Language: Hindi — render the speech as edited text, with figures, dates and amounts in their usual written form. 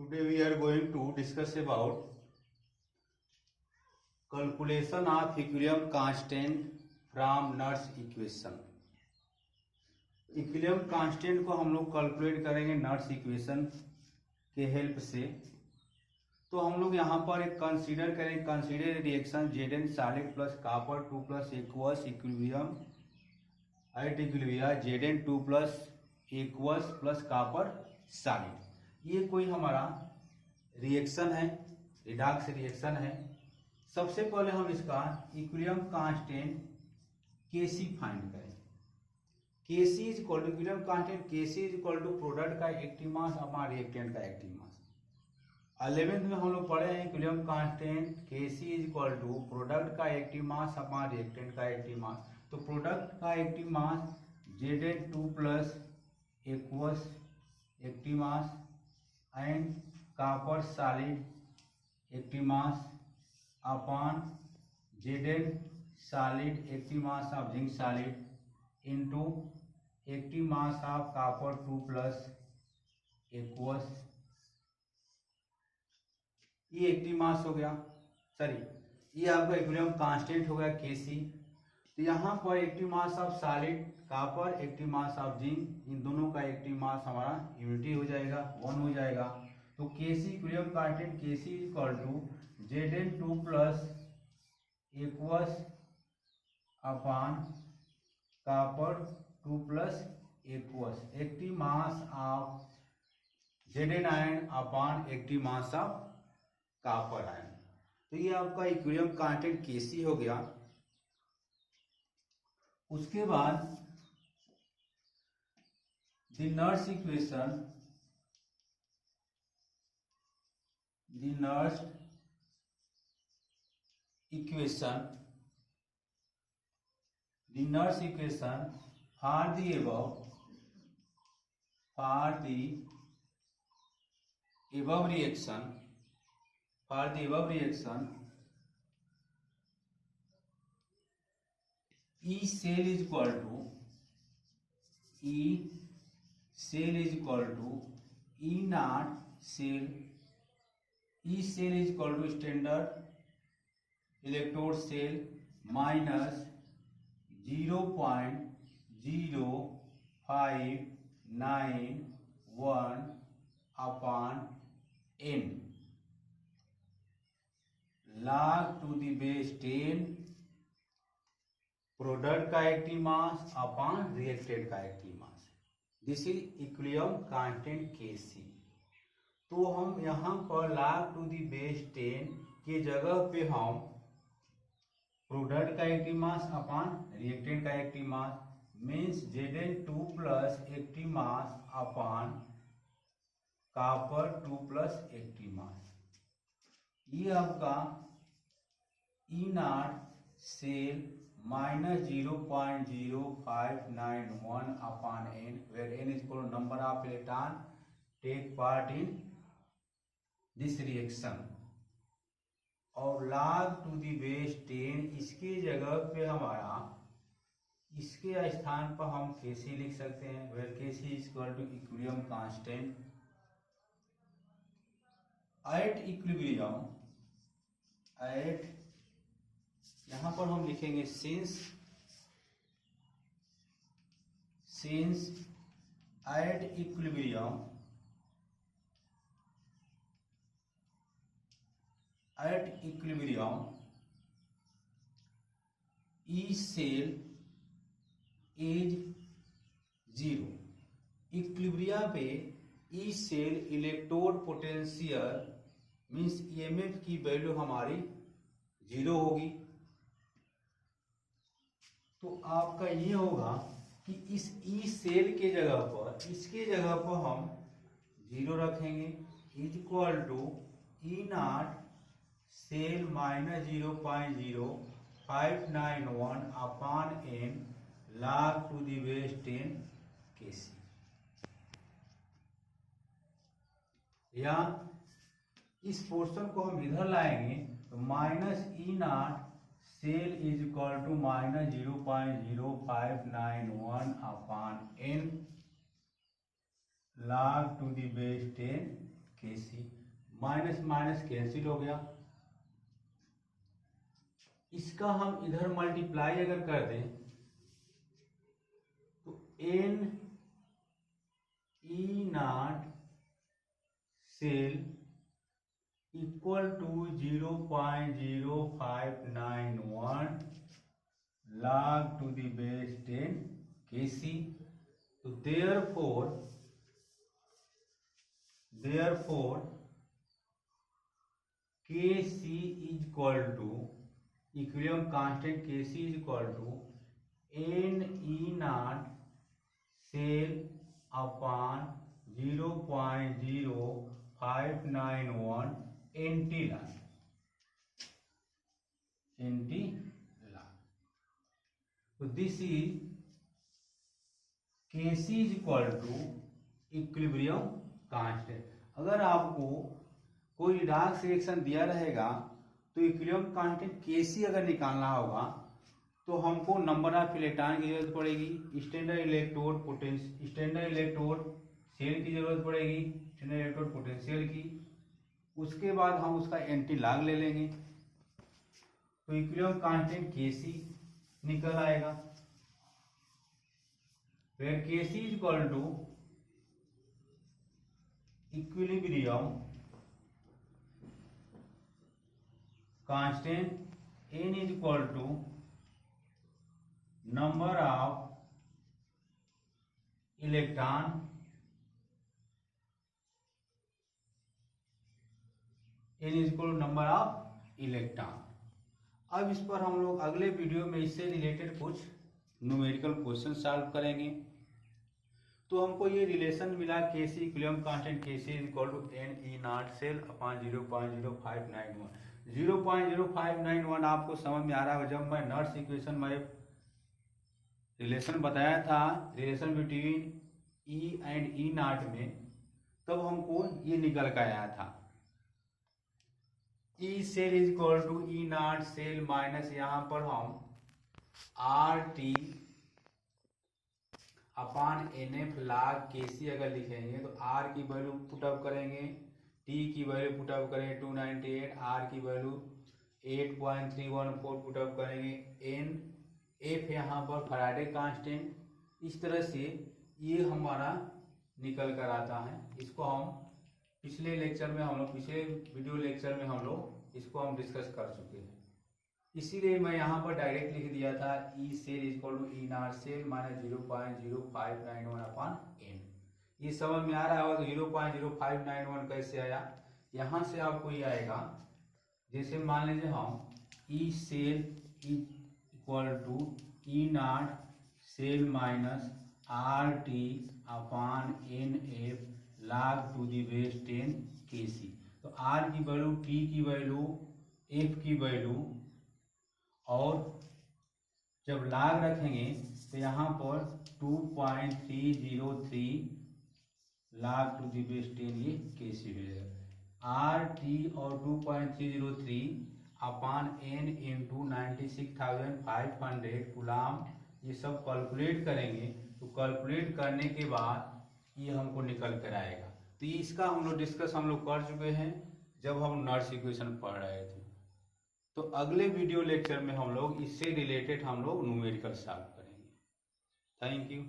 Today we are going to discuss about calculation of equilibrium constant from Nernst equation. Equilibrium constant को हम लोग कैलकुलेट करेंगे नर्स इक्वेशन के हेल्प से। तो हम लोग यहाँ पर एक कंसीडर करेंगे, consider reaction Zn solid plus copper 2 plus aqueous equilibrium at equilibria Zn 2 plus aqueous plus copper solid. ये कोई हमारा रिएक्शन है, रिडॉक्स रिएक्शन है। सबसे पहले हम इसका इक्विलिब्रियम कांस्टेंट Kc फाइंड करें। Kc is equal to equilibrium constant Kc is equal to product का एक्टिव मास अपॉन रिएक्टेंट का एक्टिव मास। 11th में हम लोग पढ़े हैं equilibrium constant Kc is equal to product का एक्टिव मास अपॉन रिएक्टेंट का एक्टिव मास। तो प्रोडक्ट का active mass Zn 2 plus aqueous active mass and copper solid active mass upon Zn solid active mass of zinc solid into active mass of copper 2 plus aqueous. ये एक्टिव मास हो गया, सॉरी ये आपका इक्विलिब्रियम कांस्टेंट हो गया Kc। तो यहाँ पर active mass of solid copper, active mass of zinc, इन दोनों का एक्टिव मास हमारा यूनिटी हो जाएगा, 1 हो जाएगा। तो Kc equilibrium constant Kc is equal to Zn 2 plus aqueous upon copper 2 plus aqueous, active mass of Zn ion upon active mass of copper ion. तो ये आपका इक्विलिब्रियम कांस्टेंट Kc हो गया। उसके बाद the Nernst equation, the Nernst equation, the nurse equation for the above reaction, for the above reaction E cell is equal to E cell is equal to E naught cell, E cell is equal to standard electrode cell minus 0.0591 upon n log to the base 10 product का एक्टिव मास अपॉन रिएक्टेंट का active mass. This is equilibrium constant Kc। तो हम यहाँ पर log टू द बेस 10 के जगह पे हम प्रोडक्ट का एक्टिव मास अपॉन रिएक्टेंट का active mass means Zn 2 plus active mass upon copper 2 plus active mass. ये आपका E naught cell minus 0.0591 upon n, where n is equal to number of electron take part in this reaction, और log to the base 10 इसके जगह पे हमारा, इसके स्थान पर हम Kc लिख सकते हैं, where Kc is equal to equilibrium constant at equilibrium, at यहाँ पर हम लिखेंगे since at equilibrium E cell is 0। Equilibria पे E cell electrode potential means EMF की वैल्यू हमारी 0 होगी। तो आपका ये होगा कि इस ई सेल के जगह पर, इसके जगह पर हम 0 रखेंगे, is equal to E naught cell minus 0.0591 upon n log to the base 10 Kc। या इस पोर्शन को हम इधर लाएंगे तो minus E naught cell is equal to minus 0.0591 upon n log to the base 10 K C, minus minus cancel हो गया। इसका हम इधर मल्टीप्लाई अगर कर दें तो n E naught cell equal to 0.0591 log to the base 10 Kc। तो therefore Kc is equal to equilibrium constant Kc is equal to n E naught cell upon 0.0591 NT log। तो this is Kc is equal to equilibrium constant. अगर आपको कोई रिडक्स रिएक्शन दिया रहेगा तो इक्विलिब्रियम कांस्टेंट Kc अगर निकालना होगा तो हमको नंबर ऑफ इलेक्ट्रॉन की जरूरत पड़ेगी, स्टैंडर्ड इलेक्ट्रोड सेल की जरूरत पड़ेगी, स्टैंडर्ड इलेक्ट्रोड पोटेंशियल की। उसके बाद हम उसका एंटी लॉग ले लेंगे तो इक्विलिब्रियम कांस्टेंट Kc निकल आएगा। फिर Kc is equal to equilibrium constant n is equal to number of electron n is equal to number of electron. अब इस पर हम लोग अगले वीडियो में इससे रिलेटेड कुछ न्यूमेरिकल क्वेश्चन सॉल्व करेंगे। तो हमको ये रिलेशन मिला Kc equilibrium constant Kc is equal to n E naught cell upon 0.0591। 0.0591 आपको समझ में आ रहा है। जब मैं नॉट्स इक्वेशन में रिलेशन बताया था, relation between E and E naught में, तब हमको ये निकल कर आया था E cell is equal to E naught cell minus यहाँ पर हम RT upon NF log Kc अगर लिखेंगे तो R की वैल्यू पुटअप करेंगे, T की वैल्यू पुटअप करेंगे 298, R की वैल्यू 8.314 पुटअप करेंगे, F यहाँ पर फैराडे कांस्टेंट। इस तरह से ये हमारा निकल कर आता है। इसको हम पिछले वीडियो लेक्चर में हम लोग इसको हम डिस्कस कर चुके हैं। इसीलिए मैं यहाँ पर डायरेक्ट लिख दिया था E cell is equal to E naught cell minus 0.0591 upon n। ये समझ में आ रहा होगा। तो 0.0591 कैसे आया, यहाँ से आपको ये आएगा। जैसे मान लीजिए हम E cell equal to E naught cell minus RT upon NF log to the base 10 Kc। तो R की वैल्यू, T की वैल्यू, F की वैल्यू, और जब log रखेंगे तो यहाँ पर 2.303 log टू दी बेस 10 ये Kc मिलेगा। RT और 2.303 अपॉन n इंटू 96,500 कूलम, ये सब कैलकुलेट करेंगे तो कैलकुलेट करने के बाद ये हमको निकल कर आएगा। तो इसका हम लोग डिस्कस कर चुके हैं जब हम नॉट्स इक्वेशन पढ़ रहे थे। तो अगले वीडियो लेक्चर में हम लोग इससे रिलेटेड न्यूमेरिकल सॉल्व करेंगे। Thank you.